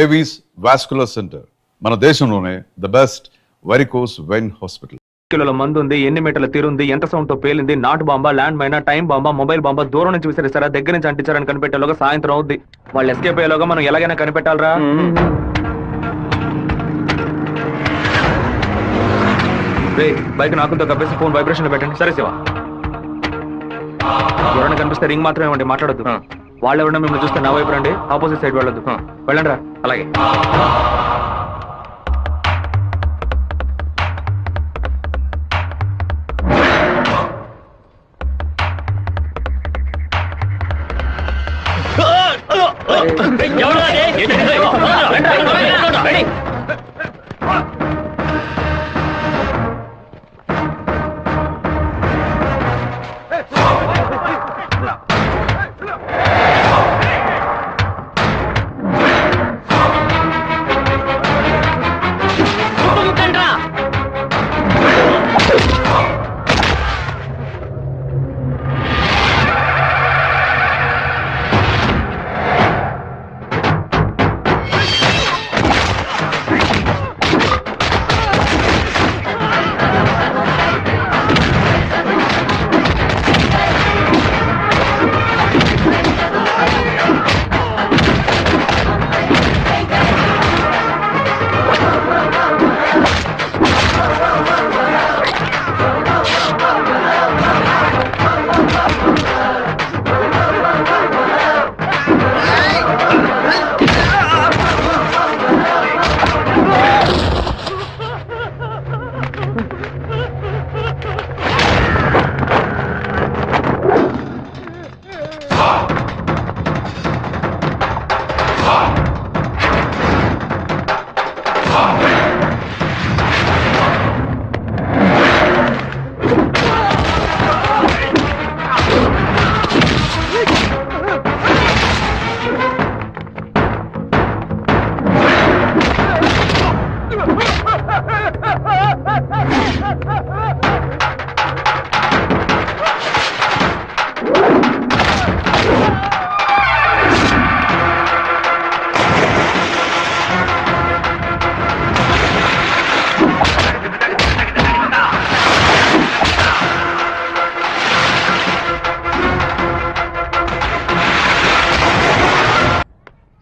Avis vascular centre, మన దేశంలోనే the best varicose vein hospital. కిలోల మందు ఉంది, ఎన్ని మీటర్ల తీరుంది, ఎంత సౌండ్ తో పేలింది, నాటు బాంబా, ల్యాండ్ మైనా, టైం బాంబా, మొబైల్ బాంబా, దూరం నుంచి విసిరేస్తారా, దగ్గర నుంచి అంటించారని కనిపెట్టేలోగా సాయంత్రం అవుద్ది. వాళ్ళు ఎస్కేప్ అయ్యేలోగా మనం ఎలాగైనా కనిపెట్టాలరా. బైక్ నాకుతో కప్పేసి ఫోన్ వైబ్రేషన్ లో పెట్టండి. సరే శివ, ఎవరైనా కనిపిస్తే రింగ్ మాత్రమే ఇవ్వండి, మాట్లాడొద్దు. వాళ్ళు ఎవరైనా మిమ్మల్ని చూస్తే నా వైపు రండి, ఆపోజిట్ సైడ్ వెళ్ళొద్దు. వెళ్ళండి రా. అలాగే.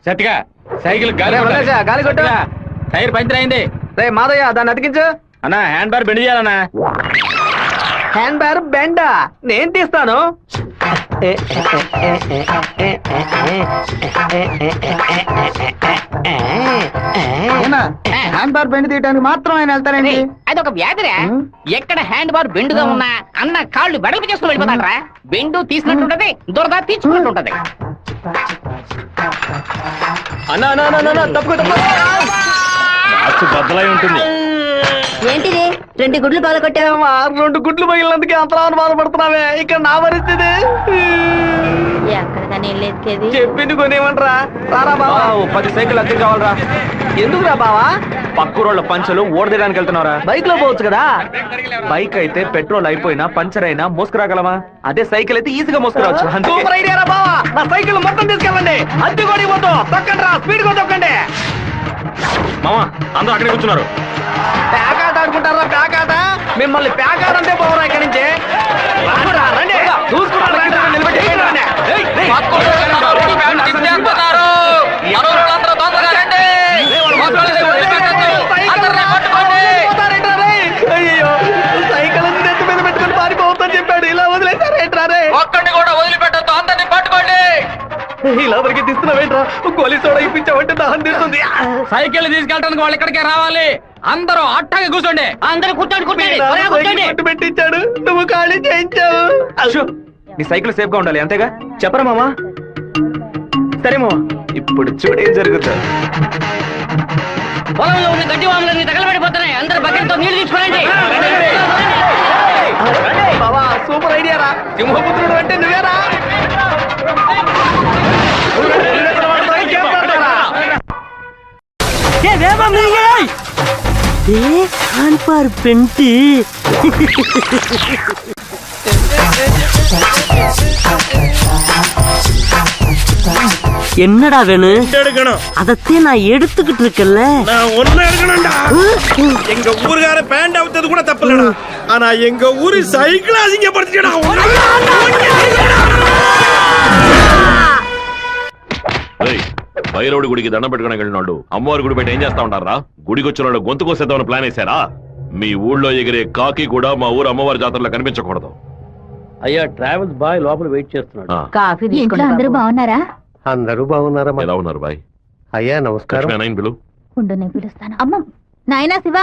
సత్తిగా సైకిల్ గాలి కొట్టు. టైర్ పంచర్ అయింది. రే మాదయ్య, దాన్ని అతికించు. అన్నా హ్యాండ్ బార్ బెండ్ చేయాలన్నా. Hand bar బెండా? నేను తీస్తాను. హ్యాండ్ బార్ బెండ్ తీయడానికి మాత్రం ఆయన వెళ్తారండి. అది ఒక వ్యాధిరా. ఎక్కడ హ్యాండ్ బార్ బెండుగా ఉన్నా అన్న కాళ్ళు వెడల్పు చేసుకుని వెళ్ళిపోతాడరా. బెండు తీసినట్టుంటది, దురద తీర్చుకున్నట్టుంటది. అన్నా తప్పు బద్దలై ఉంటుంది. ఏంటిది? 2 గుడ్లు బాధ కొట్టావా? 2 గుడ్లు పగిలినందుకే అంతలా బాధపడుతున్నావే. ఇక్కడ నా పరిస్థితి ఎక్కడికని వెళ్ళేది? చెప్పింది కొనేమంటరా? రారా బావా, 10 సైకిల్ అద్దె కావాలరా. ఎందుకురా బావా? పక్కూరోళ్ళ పంచలు ఓడదీయడానికి వెళ్తున్నారా? బైక్ లో పోవచ్చు కదా. బైక్ అయితే పెట్రోల్ అయిపోయినా పంచర్ అయినా మోసుకురాగలమా? అదే సైకిల్ అయితే ఈజీగా మోసుకురావచ్చు. సూపర్ ఐడియా రా బావా. నా సైకిల్ మొత్తం తీసుకెళ్ళండి. అద్దె కూడా ఇవ్వద్దు. తొక్కండి రా, స్పీడ్ గా తొక్కండి. మామా అందరూ అక్కడే కూర్చున్నారు. ప్యాకాట ఆడుకుంటారా? ప్యాకాట మిమ్మల్ని ప్యాకాట అంతే పోవరా ఇక్కడి నుంచి. రండి అయ్యో, సైకిల్ నెత్తి మీద పెట్టుకుని పారిపోవద్దని చెప్పాడు. ఇలా వదిలేసారేంట్రారే? ఒక్కడిని కూడా వదిలిపెట్టద్దు, అందరినీ పట్టుకోండి. ఇలా వరకు తీస్తున్నావేంట్రా? గోలీ సోడా ఇప్పించావంటే దాహం తీస్తుంది. సైకిల్ తీసుకెళ్ళడానికి వాళ్ళు ఇక్కడికే రావాలి. అందరూ అట్టగా కూర్చోండి. అందరూ కూర్చోండి. పెట్టించాడు, నువ్వు ఖాళీ చేయించావు. నీ సైకిల్ సేఫ్ గా ఉండాలి, అంతేగా? చెప్పరా మామా? సరే మామా, ఇప్పుడు చూడు ఏం జరుగుతుంది. పొలంలో ఉన్న గడ్డి వాములన్నీ తగలబడిపోతున్నాయి. అందరు బకెట్ తో నీళ్లు తీసుకోండి. బావా సూపర్ ఐడియా రా. సింహపుత్రుడు అంటే నువ్వేరా? పెంటి என்னடா வேணும்? எடுக்கணும். அதத்தே நான் எடுத்துக்கிட்டு இருக்கேன்ல. நான் ஒண்ணு எடுக்கணும்டா. எங்க ஊருக்கார பேண்ட் அவுத்தது கூட தப்பு இல்லடா. ஆனா எங்க ஊரு சைக்கிள் அசிங்கப்படுத்திட்டா. బయలుడి గుడికి దండం పెట్టుకుని వెళ్ళినాడు అమ్మవారి గుడి బయట ఏం చేస్తా ఉంటారా? గుడికొచ్చిన వాళ్ళు గొంతు కోసేద్దామని ప్లాన్ వేశారా? మీ ఊళ్ళో ఎగిరే కాకి కూడా మా ఊరు అమ్మవారి జాతరలో కనిపించకూడదు. అయ్యా ట్రావెల్స్ బాయ్ లోపల వెయిట్ చేస్తున్నాడు. కాఫీ ఇంట్లో అందరూ బాగున్నారా? అందరూ బాగున్నారమ్మా. ఎలా ఉన్నారు బాయ్? అయ్యా నమస్కారం. పిలు ఉండు నేను పిలుస్తాను. అమ్మ నాయనా శివ,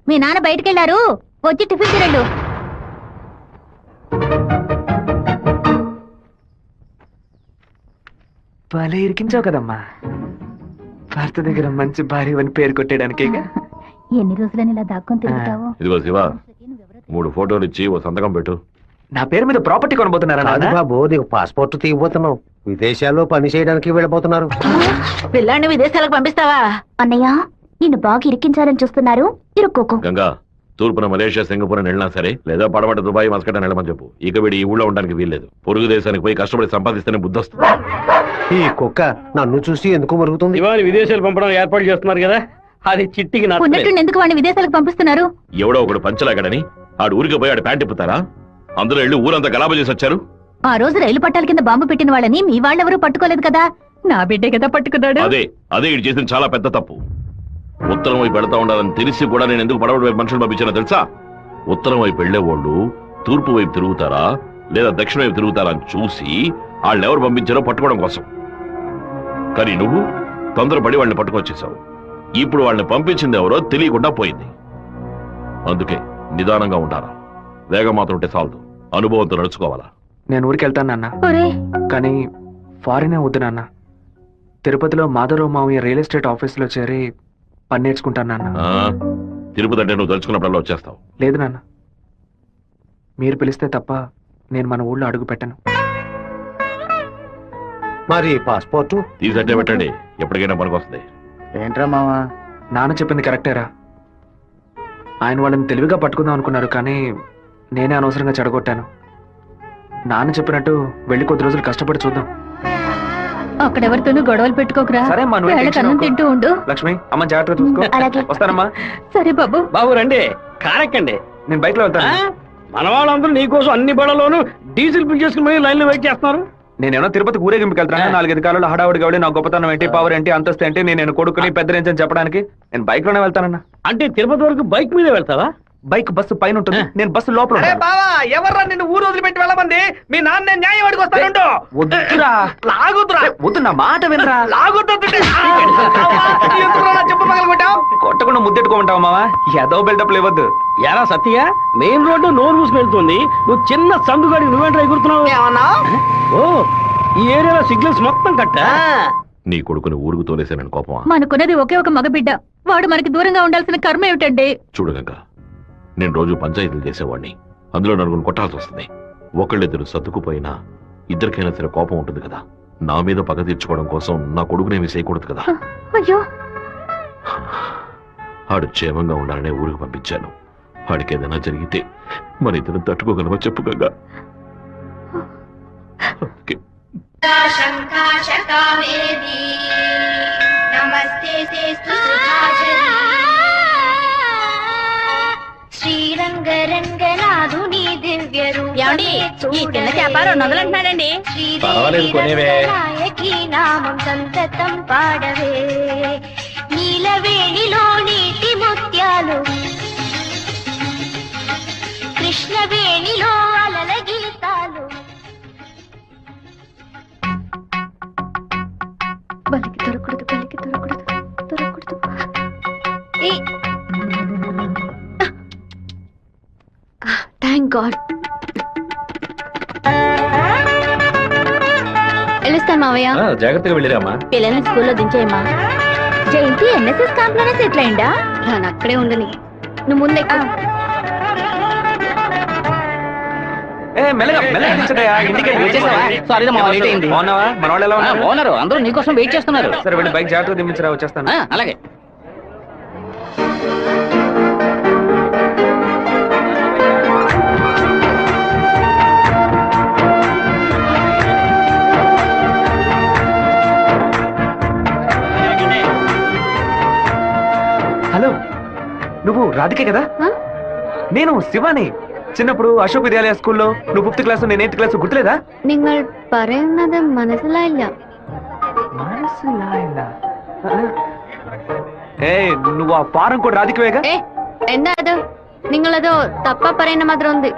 మీ నాన్న బయటకెళ్లారు, వచ్చి టిఫిన్ తినండు. భలే ఇరికించావు కదమ్మా. భర్త దగ్గర మంచి భార్య అని పేరు కొట్టేయడానికి. ఎన్ని రోజులని ఇలా దాక్కుని తిరుగుతావు? ఇదిగో శివ, 3 ఫోటోలు ఇచ్చి ఓ సంతకం పెట్టు. నా పేరు మీద ప్రాపర్టీ కొనబోతున్నారా? కాదు బాబు, నీకు పాస్పోర్ట్ తీయబోతున్నావు. విదేశాల్లో పని చేయడానికి వెళ్ళబోతున్నారు. పిల్లాన్ని విదేశాలకు పంపిస్తావా? అన్నయ్య నిన్ను బాగా ఇరికించాలని చూస్తున్నారు, ఇరుక్కోకు. గంగా, తూర్పున మలేషియా, సింగపూర్ వెళ్ళినా సరే, లేదా పడమట దుబాయ్, మస్కట్ అని వెళ్ళమని చెప్పు. ఇక వీడి ఈ ఊళ్ళో ఉండడానికి వీల్లేదు. పొరుగు దేశానికి పోయి కష్టపడి సంపాదిస్తేనే బుద్ధి వస్తుంది. ఈ కుక్క నన్ను చూసి ఎందుకు మరుగుతుంది? ఇవాళ విదేశాలు పంపడం ఏర్పాటు చేస్తున్నారు కదా, అది చిట్టికి ఉన్నట్టు ఎందుకు వాడిని విదేశాలకు పంపిస్తున్నారు? ఎవడో ఒకడు పంచలాగడని ఆడు ఊరికి పోయి ఆడు ప్యాంట్ ఇప్పుతారా? అందులో వెళ్ళి ఊరంతా గలాబా చేసి వచ్చారు. ఆ రోజు రైలు పట్టాల కింద బాంబు పెట్టిన వాళ్ళని మీ వాళ్ళెవరూ పట్టుకోలేదు కదా, నా బిడ్డే కదా పట్టుకున్నాడు. అదే ఇటు చేసిన చాలా పెద్ద తప్పు. ఉత్తరం వైపు వెళ్తా ఉండాలని తెలిసి కూడా నేను ఎందుకు పడవడి వైపు మనుషులు పంపించానో తెలుసా? ఉత్తరం వైపు వెళ్లే వాళ్ళు తూర్పు వైపు తిరుగుతారా లేదా దక్షిణ వైపు తిరుగుతారా అని చూసి వాళ్ళు ఎవరు పంపించారో పట్టుకోవడం కోసం. కానీ నువ్వు తొందరపడి వాళ్ళని పట్టుకొచ్చేసావు. ఇప్పుడు వాళ్ళని పంపించింది ఎవరో తెలియకుండా పోయింది. అందుకే నిదానంగా ఉండాలా. వేగం మాత్రం ఉంటే చాలదు, అనుభవంతో నడుచుకోవాలా. నేను ఊరికి వెళ్తాను నాన్న, కానీ ఫారినే వద్దు నాన్న. తిరుపతిలో మాధవరావు మావయ్య రియల్ ఎస్టేట్ ఆఫీస్ లో చేరి పని నేర్చుకుంటాను నాన్న. తిరుపతి అంటే నువ్వు తలుచుకున్నప్పుడల్లా వచ్చేస్తావు. లేదు నాన్న, మీరు పిలిస్తే తప్ప నేను మన ఊళ్ళో అడుగు పెట్టను. మరి పాస్పోర్ట్ తీసట్టే పెట్టండి, ఎప్పటికైనా పనికొస్తుంది. ఏంట్రా మావా, నాన్న చెప్పింది కరెక్టేరా. ఆయన వాళ్ళని తెలివిగా పట్టుకుందాం అనుకున్నారు, కానీ నేనే అనవసరంగా చెడగొట్టాను. నాన్న చెప్పినట్టు వెళ్ళి కొద్ది రోజులు కష్టపడి చూద్దాం. అక్కడెవరితోనూ గొడవలు పెట్టుకోకరా. సరే అమ్మా, నువ్వు వాళ్ళకి అన్నం తింటూ ఉండు. లక్ష్మి అమ్మ జాగ్రత్తగా చూసుకో. అలాగే. వస్తానమ్మా. సరే బాబు. బాబు రండి, కారెక్కండి. నేను బైక్ లో వెళ్తాను. మన వాళ్ళందరూ నీకోసం అన్ని బళ్ళలోనూ డీజిల్ ఫిల్ చేసుకుని లైన్ లో వెయిట్ చేస్తున్నారు. నేనేమో తిరుపతి ఊరేగింపుకి వెళ్తాను. 4-5 కాలంలో హడావుడి కావడి, నా గొప్పతనం ఏంటి, పవర్ ఏంటి, అంతస్తు ఏంటి, నేను కొడుకుని పెద్ద రేంజ్ అని చెప్పడానికి నేను బైక్ లోనే వెళ్తానన్నా. అంటే తిరుపతి వరకు బైక్ మీద వెళ్తావా? బైక్ బస్సు పైన ఉంటుంది, నేను బస్సు లోపల ఉంటాను. బావా, ఎవర్రా నిన్ను ఊరు వదిలిపెట్టి వెళ్ళమంది? మీ నాన్న న్యాయం అడిగి వస్తాను. వద్దురా, లాగుతురా. వద్దు, నా మాట వినరా. చెప్పు పగలగొట్టావు. కొట్టకుండా ముద్దెట్టుకోమంటావు మావా. ఏదో బిల్డప్ ఇవ్వద్దు. ఎరా సత్య, మెయిన్ రోడ్డు నోరు మూసుకెళ్తుంది, నువ్వు చిన్న సందుగాడికి నువ్వేంట్రా ఎగురుతున్నావు? ఓ, ఈ ఏరియాలో సిగ్నల్స్ మొత్తం కట్టా? నీ కొడుకుని ఊరుకు తోలేసానని కోపమా? మనకున్నది ఒకే ఒక మగబిడ్డ, వాడు మనకి దూరంగా ఉండాల్సిన కర్మ ఏమిటండి? చూడు గంగా, నేను రోజు పంచాయతీలు చేసేవాడిని. అందులో నలుగురు కొట్టాల్సి వస్తుంది. ఒకళ్ళిద్దరు సర్దుకుపోయినా ఇద్దరికైనా సరే కోపం ఉంటుంది కదా. నా మీద పగ తీర్చుకోవడం కోసం నా కొడుకునేమి చేయకూడదు కదా. అయ్యో, ఆడు క్షేమంగా ఉండాలనే ఊరికి పంపించాను. వాడికి ఏదైనా జరిగితే మన ఇద్దరు తట్టుకోగలవా చెప్పు గంగా? శ్రీరంగరంగనాథుని దివ్య నదులంటున్నాడండి. నామం సంతతం పాడవే, నీలవేణిలో నీటి ముత్యాలు, కృష్ణవేణిలో అలల గీతాలు. బలికి దొరకూడదు, బలికి దొరకూడదు, దొరకూడదు. Thank God. వెళ్ళొస్తాను మావయ్య. జాగ్రత్తగా వెళ్ళిరామా. పిల్లల్ని స్కూల్లో దించేయమ్మా. జయంతి ఎన్ఎస్ఎస్ క్యాంప్ లోనే సెటిల్ అయిందా? నేను అక్కడే ఉండని, నువ్వు ముందే. అందరూ నీకోసం వెయిట్ చేస్తున్నారు. సరే వెళ్ళి బైక్ జాగ్రత్తగా దింపించరా, వచ్చేస్తాను. అలాగే. హలో, నువ్వు రాధికే కదా? ఆ? నేను శివాని. చిన్నప్పుడు అశోక్ విద్యాలయ స్కూల్లో నువ్వు 5th క్లాస్ నేను 8th క్లాస్ గుర్తులేదా? നിങ്ങൾ പറയുന്നത് മനസ്സിലായില്ല. ఏ నువ్వు ఆ ఫారం కూడా రాధికవేగా? ഏ എന്താ അത്? നിങ്ങളതോ തപ്പ പറയുന്ന മാത്രം ഉണ്ട്.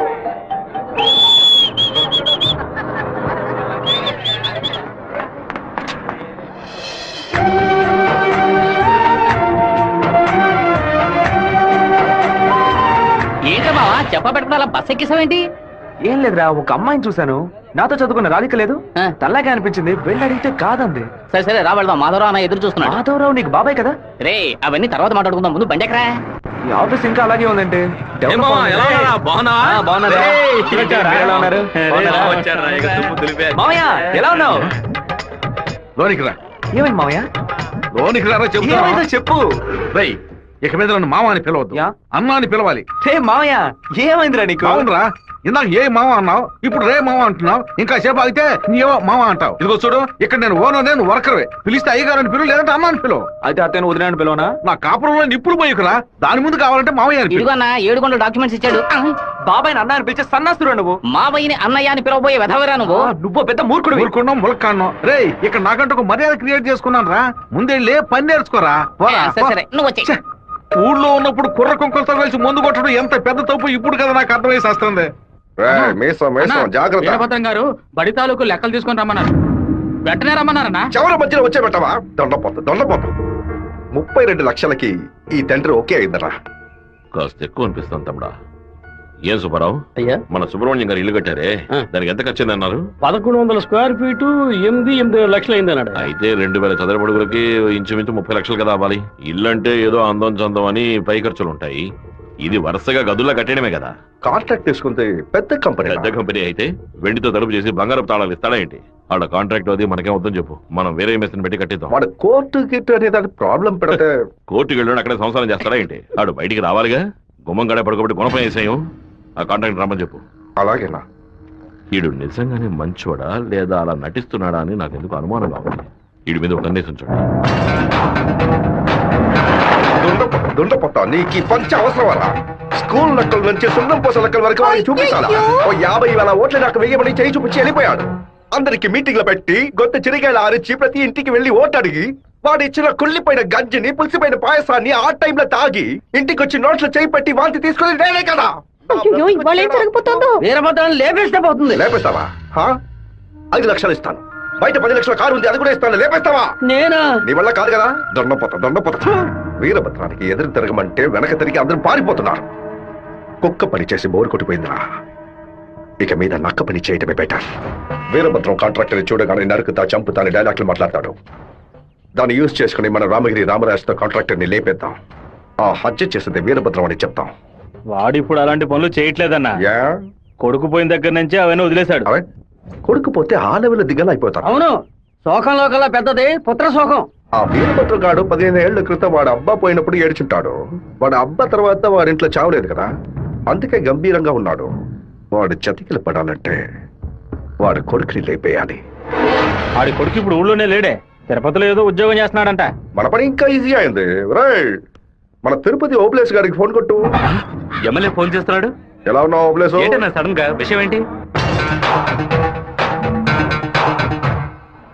ఏంటి బావా చెప్పబెట్టుకుని అలా బస్ ఎక్కిసావేంటి? ఏం లేదురా, ఒక అమ్మాయిని చూశాను, నాతో చదువుకున్న రాధిక లేదు, ఆ. తల్లాగా అనిపించింది, వెళ్ళి అడిగితే కాదంది. సరే సరే రా వెళ్దాం, మాధవరావు అన్న ఎదురు చూస్తున్నాడు. మాధవరావు నీకు బాబాయ్ కదా? రే అవన్నీ తర్వాత మాట్లాడుకుందాం, ముందు బండి ఎక్కరా. ఈ ఆఫీస్ ఇంకా అలాగే ఉందంటే. మామయ్య ఎలా ఉన్నావు? లోనికి రా, ఏమైంది మామయ్య? లోనికి రా చెప్తా. ఏమైందో చెప్పు. రేయ్, ఇక మీద నన్ను మామ అని పిలవద్దు, యా? అన్న అని పిలవాలి. హే మామయ్య, ఏమైందిరా నీకు? అవునరా, ఇందాక ఏ మామ అన్నావు, ఇప్పుడు రే మామ అంటున్నావు, ఇంకా సేపు ఆగితే నీవో మామ అంటావు. ఇదిగో చూడు, ఇక్కడ నేను ఓనర్, నేను వర్కర్వే. పిలిస్తే అయ్యగారు అని పిలువు, లేదంటే అన్న అని పిలువు. అయితే అతను వదిలేను పిలవనా? నా కాపురంలో నిప్పులు పోయికురా, దాని ముందు కావాలంటే మామయ్య అని పిలువు. ఇదిగో అన్న 7 గంటల డాక్యుమెంట్స్ ఇచ్చాడు. బాబాయ్ అన్న అని పిలిచే సన్నాస్తురా నువ్వు. మావయ్యని అన్నయ్య అని పిలవబోయే వెధవరా నువ్వు. నువ్వు పెద్ద మూర్ఖుడు. ఊరుకున్నాం ములక్కాన్నాం. రే, ఇక్కడ నాకంటే ఒక మర్యాద క్రియేట్ చేసుకున్నాను రా, ముందే పని నేర్చుకోరా. పోరా, సరే పో. సరే నువ్వు వచ్చే. ఛే, ఊళ్ళో ఉన్నప్పుడు కుర్ర కుంకలతో కలిసి మందు కొట్టడం ఎంత పెద్ద తప్పు ఇప్పుడు కదా నాకు అర్థమయ్యేసి వస్తుంది. జాగ్రత్త గారు బడి తాలూకు లెక్కలు తీసుకొని రమ్మన్నారు, వెంటనే రమ్మన్నారన్నా. చివరి మధ్యలో వచ్చే పెట్టవా? దొండపోత 32 లక్షలకి ఈ టెండర్ ఓకే అయిందరా. కాస్త ఎక్కువ అనిపిస్తాను తమ్ముడా. ఏం సుబ్బారావు, అయ్యా మన సుబ్రహ్మణ్యం గారు ఇల్లు కట్టారే, దానికి ఎంత ఖర్చు అన్నారు? 1100 స్క్వేర్ ఫీటు 8 లక్షలు అయింది అన్నాడు. అయితే 2000 చదరపు అడుగులకి ఇంచుమించు 30 లక్షలు కదా అవ్వాలి. ఇల్లు అంటే ఏదో అందం చందం అని పై ఖర్చులు ఉంటాయి, ఇది వరుసగా గదుల్లో కట్టడమే కదా. కాంట్రాక్ట్ తీసుకుంటే పెద్ద కంపెనీ. పెద్ద కంపెనీ అయితే వెండితో తలుపు చేసి బంగారపు తాళాలు ఇస్తాడా ఏంటి? ఆడ కాంట్రాక్ట్ అది మనకేం వద్దని చెప్పు, మనం వేరే మెషిన్ పెట్టి కట్టిద్దాం. వాడు కోర్టు గిట్టు అనే దాని ప్రాబ్లం పెడితే కోర్టుకి వెళ్ళి అక్కడే సంసారం చేస్తాడా ఏంటి? ఆడు బయటికి రావాలిగా. గుమ్మం గడే పడుకోబెట్టి గుణపం వేసాయం, ఆ కాంట్రాక్ట్ రమ్మని చెప్పు. అలాగేనా? వీడు నిజంగానే మంచోడా లేదా అలా నటిస్తున్నాడా అని నాకు ఎందుకు అనుమానంగా ఉంది. వీడి మీద ఒక కన్నేసి ఉంచండి. దుండపొట్ట నీకు ఈ పంచ అవసరమరా? స్కూల్ లెక్కల నుంచి సున్నం పోస లెక్కల వరకు వాడిని చూపించాలా? ఓ 50,000 ఓట్లు నాకు వెయ్యమని చేయి చూపించి వెళ్ళిపోయాడు. అందరికి మీటింగ్లు పెట్టి గొంత చిరిగాయలు ఆరించి ప్రతి ఇంటికి వెళ్లి ఓటు అడిగి వాడు ఇచ్చిన కుళ్ళిపోయిన గంజిని పులిసిపోయిన పాయసాన్ని ఆ టైంలో తాగి ఇంటికి వచ్చి నోట్లో చేయి పెట్టి వాంతి తీసుకుని నేనే కదా. వీరభద్రాన్ని లేపేస్తే పోతుంది. లేపేస్తావా? 5 లక్షలు ఇస్తాను. బయట 10 లక్షల కారు ఉంది, అది కూడా ఇస్తాను. లేపేస్తావా? నేనా? నీ వల్ల కాదు కదా. దొండపోత వీరభద్రానికి ఎదురు తిరగమంటే వెనక తిరిగి అందరూ పారిపోతున్నారు. కుక్క పని చేసి బోరు కొట్టిపోయిందిరా, ఇక మీద నక్క పని చేయటమే బెటర్. వీరభద్రం కాంట్రాక్టర్ చూడగానే నరుకుతా చంపుతా అని డైలాగ్లు మాట్లాడతాడు. దాన్ని యూజ్ చేసుకుని మన రామగిరి రామరాజుతో కాంట్రాక్టర్ ని లేపేద్దాం. ఆ హత్య చేసింది వీరభద్రం అని చెప్తాం. వాడు ఇప్పుడు అలాంటి పనులు చేయట్లేదన్నా. యా, కొడుకు పోయిన దగ్గర నుంచి అవన్నీ వదిలేశాడు. అవే కొడుకుపోతే ఆ లెవెల్ దిగలా అయిపోతారు. అవును, శోకంలో కల్లా పెద్దది పుత్ర శోకం. ఆ వీరభద్రం గాడు 15 ఏళ్ల క్రితం వాడు అబ్బా పోయినప్పుడు ఏడ్చుంటాడు. వాడు అబ్బా తర్వాత వాడింట్లో చావలేదు కదా, అందుకే గంభీరంగా ఉన్నాడు. వాడు చతికిల పడాలంటే వాడు కొడుకుని లేపేయాలి. వాడి కొడుకు ఇప్పుడు ఊళ్ళోనే లేడే, తిరుపతిలో ఏదో ఉద్యోగం చేస్తున్నాడంట. మన పని ఇంకా ఈజీ అయింది. రైట్, మన తిరుపతి ఓబ్లేస్ గారికి ఫోన్ కొట్టు. ఎమ్మెల్యే ఫోన్ చేస్తున్నాడు. ఎలా ఉన్నావు ఓబ్లేస్? సడన్ గా విషయం ఏంటి?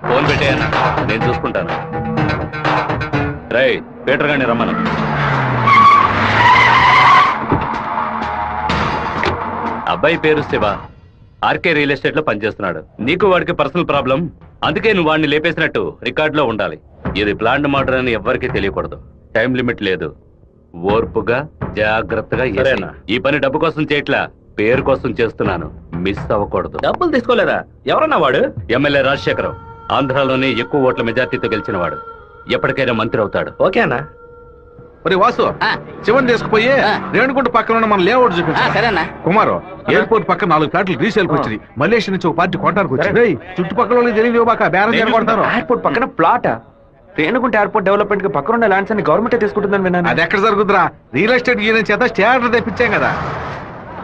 ఫోన్ పెట్టేయన్నా, నేను చూసుకుంటాను. రై పీటర్ గారిని రమ్మను. అబ్బాయి పేరు శివ, ఆర్కే రియల్ ఎస్టేట్ లో పనిచేస్తున్నాడు. నీకు వాడికి పర్సనల్ ప్రాబ్లం, అందుకే నువ్వు వాడిని లేపేసినట్టు రికార్డులో ఉండాలి. ఇది ప్లాంట్ మర్డర్ అని ఎవ్వరికీ తెలియకూడదు. టైం లిమిట్ లేదు, ఓర్పుగా జాగ్రత్తగా. ఈ పని డబ్బు కోసం చేయట్లా, పేరు కోసం చేస్తున్నాను. మిస్ అవ్వకూడదు. డబ్బులు తీసుకోలేదా? ఎవరన్నా వాడు? ఎమ్మెల్యే రాజశేఖరం, ఆంధ్రాలోనే ఎక్కువ ఓట్ల మెజార్టీతో గెలిచిన వాడు. ఎప్పటికైనా మంత్రి అవుతాడు. ఓకేనా? మరి వాసు, శివన్ తీసుకుపోయి రేణుగుంట పక్కన ఉన్న మన లేఅవుట్ చూపించు. సరేనా? కుమారు, ఎయిర్పోర్ట్ పక్కన 4 ఫ్లాట్లు రీసేల్కి వచ్చింది. మలేషియా నుంచి ఒక పార్టీ కొట్టానికి వచ్చింది. చుట్టుపక్కల వాళ్ళకి తెలియబాక బేరం కొడతారు. ఎయిర్పోర్ట్ పక్కన ప్లాట్, రేణుగుంట ఎయిర్పోర్ట్ డెవలప్మెంట్ కి పక్కన ల్యాండ్స్ అన్ని గవర్నమెంట్ తీసుకుంటుందని విన్నాను. అది ఎక్కడ జరుగుతురా? రియల్ ఎస్టేట్ యూనియన్ చేత స్టాండర్డ్ తెప్పించాం కదా.